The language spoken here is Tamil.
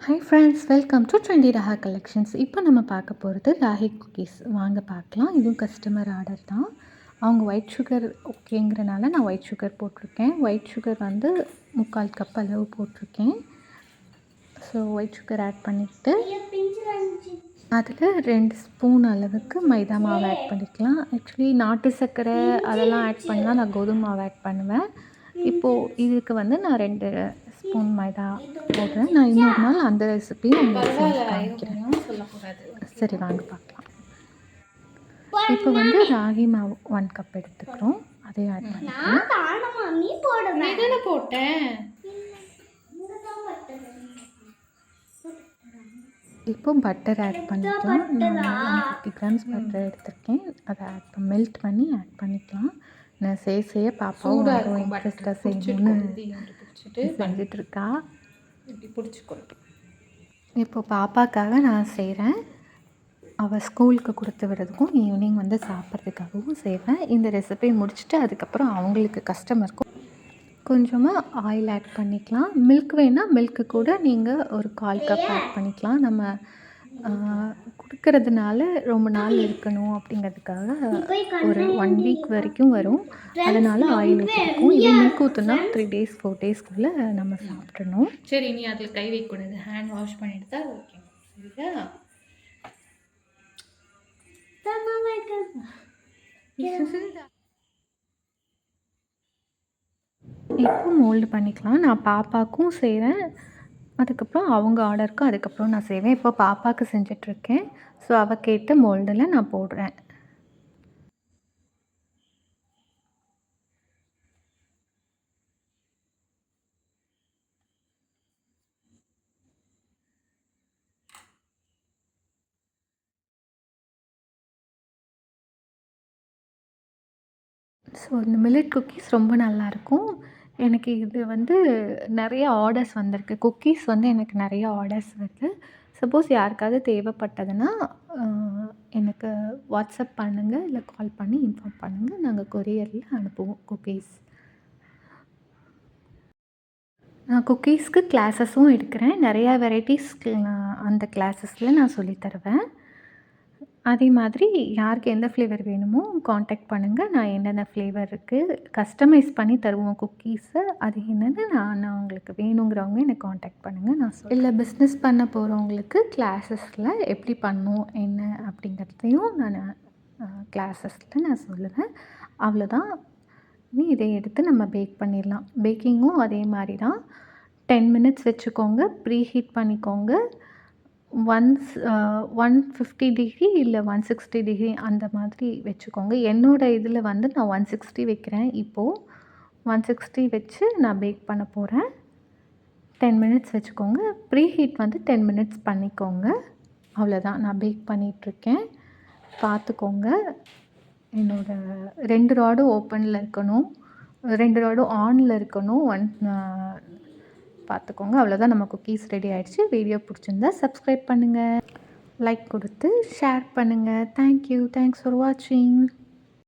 Hi friends, welcome to Trendy Raga Collections. இப்போ நம்ம பார்க்க போகிறது ராகி குக்கீஸ். வாங்க பார்க்கலாம். இதுவும் கஸ்டமர் ஆர்டர் தான். அவங்க ஒயிட் சுகர் ஓகேங்கிறனால நான் ஒயிட் சுகர் போட்டிருக்கேன். ஒயிட் சுகர் வந்து 3/4 கப் அளவு போட்டிருக்கேன். ஸோ ஒயிட் சுகர் ஆட் பண்ணிவிட்டு அதில் 2 ஸ்பூன் அளவுக்கு மைதா மாவு ஆட் பண்ணிக்கலாம். ஆக்சுவலி நாட்டு சர்க்கரை அதெல்லாம் ஆட் பண்ணால் நான் கோதுமை மாவு ஆட் பண்ணுவேன். இப்போது இதுக்கு வந்து நான் 2 ஸ்பூன் மைதா போடுறேன். நான் இன்னொரு நாள் அந்த ரெசிபியும் உங்களுக்கு செஞ்சு காமிக்கிறேன். சரி, வாங்க பார்க்கலாம். இப்போ வந்து ராகி மாவு 1 கப் எடுத்துக்கிறோம். அதையும் ஆட் பண்ணிக்கலாம். இப்போ பட்டர் ஆட் பண்ணிக்கலாம். நான் 150 கிராம்ஸ் பட்டர் எடுத்திருக்கேன். அதை மெல்ட் பண்ணி ஆட் பண்ணிக்கலாம். நான் செய்ய பாப்பாவும் ரொம்ப இன்ட்ரெஸ்ட்டாக செய்யணும்னு செஞ்சிட்ருக்கா. இப்படி பிடிச்சிக்கொள்ளும். இப்போ பாப்பாக்காக நான் செய்கிறேன். அவள் ஸ்கூலுக்கு கொடுத்து விடுறதுக்கும் ஈவினிங் வந்து சாப்பிட்றதுக்காகவும் செய்வேன். இந்த ரெசிபி முடிச்சுட்டு அதுக்கப்புறம் அவங்களுக்கு கஸ்டமருக்கும் கொஞ்சமாக ஆயில் ஆட் பண்ணிக்கலாம். மில்க் வேணால் மில்க்கு கூட நீங்கள் ஒரு 1/4 கப் ஆட் பண்ணிக்கலாம். நம்ம கொடுக்கறதுனால ரொம்ப நாள் இருக்கணும் அப்படிங்கிறதுக்காக ஒரு 1 வீக் வரைக்கும் வரும். அதனால் ஆயில் ஊற்றிருக்கும். இதே மில்க் ஊற்றுனா 3 days 4 daysக்குள்ளே நம்ம சாப்பிட்றணும். சரி, நீ அதில் கை வைக்கூடாது. ஹேண்ட் வாஷ் பண்ணிட்டு தான் ஓகே. சரியா? இப்போ மோல்டு பண்ணிக்கலாம். நான் பாப்பாவுக்கும் செய்கிறேன். அதுக்கப்புறம் அவங்க ஆர்டருக்கு அதுக்கப்புறம் நான் செய்வேன். இப்போ பாப்பாவுக்கு செஞ்சிட்ருக்கேன். ஸோ அவள் கேட்ட மோல்டில் நான் போடுறேன். ஸோ இந்த மில்லட் குக்கீஸ் ரொம்ப நல்லாயிருக்கும். எனக்கு இது வந்து நிறைய ஆர்டர்ஸ் வந்திருக்கு. குக்கீஸ் வந்து எனக்கு நிறைய ஆர்டர்ஸ் வருது. சப்போஸ் யாருக்காவது தேவைப்பட்டதுன்னா எனக்கு வாட்ஸ்அப் பண்ணுங்கள், இல்லை கால் பண்ணி இன்ஃபார்ம் பண்ணுங்கள். நாங்கள் கொரியரில் அனுப்புவோம் குக்கீஸ். நான் குக்கீஸ்க்கு கிளாஸஸும் எடுக்கிறேன். நிறையா வெரைட்டிஸ் அந்த கிளாஸஸில் நான் சொல்லித் தருவேன். அதே மாதிரி யாருக்கு எந்த ஃப்ளேவர் வேணுமோ காண்டாக்ட் பண்ணுங்கள். நான் என்னென்ன ஃப்ளேவர் இருக்குது கஸ்டமைஸ் பண்ணி தருவோம் குக்கீஸை. அது என்னென்னு நான் உங்களுக்கு வேணுங்கிறவங்க என்னை காண்டாக்ட் பண்ணுங்கள். நான் இல்லை பிஸ்னஸ் பண்ண போகிறவங்களுக்கு கிளாஸஸில் எப்படி பண்ணணும் என்ன அப்படிங்கிறதையும் நான் கிளாஸஸில் நான் சொல்லுவேன். அவ்வளோதான். இதை எடுத்து நம்ம பேக் பண்ணிடலாம். பேக்கிங்கும் அதே மாதிரி தான். 10 மினிட்ஸ் வச்சுக்கோங்க. ப்ரீ ஹீட் பண்ணிக்கோங்க. 150 டிகிரி இல்லை 160 டிகிரி அந்த மாதிரி வச்சுக்கோங்க. என்னோடய இதில் வந்து நான் 160 வைக்கிறேன். இப்போது 160 வச்சு நான் பேக் பண்ண போகிறேன். 10 மினிட்ஸ் வச்சுக்கோங்க. ப்ரீ ஹீட் வந்து 10 மினிட்ஸ் பண்ணிக்கோங்க. அவ்வளோதான். நான் பேக் பண்ணிகிட்ருக்கேன். பார்த்துக்கோங்க. என்னோடய 2 ராடும் ஓப்பனில் இருக்கணும், 2 ராடும் ஆனில் இருக்கணும். பார்த்துக்கோங்க. அவ்வளோதான். நம்ம குக்கீஸ் ரெடி ஆகிடுச்சு. வீடியோ பிடிச்சிருந்தா சப்ஸ்கிரைப் பண்ணுங்கள், லைக் கொடுத்து ஷேர் பண்ணுங்கள். தேங்க்யூ. தேங்க்ஸ் ஃபார் வாட்சிங்.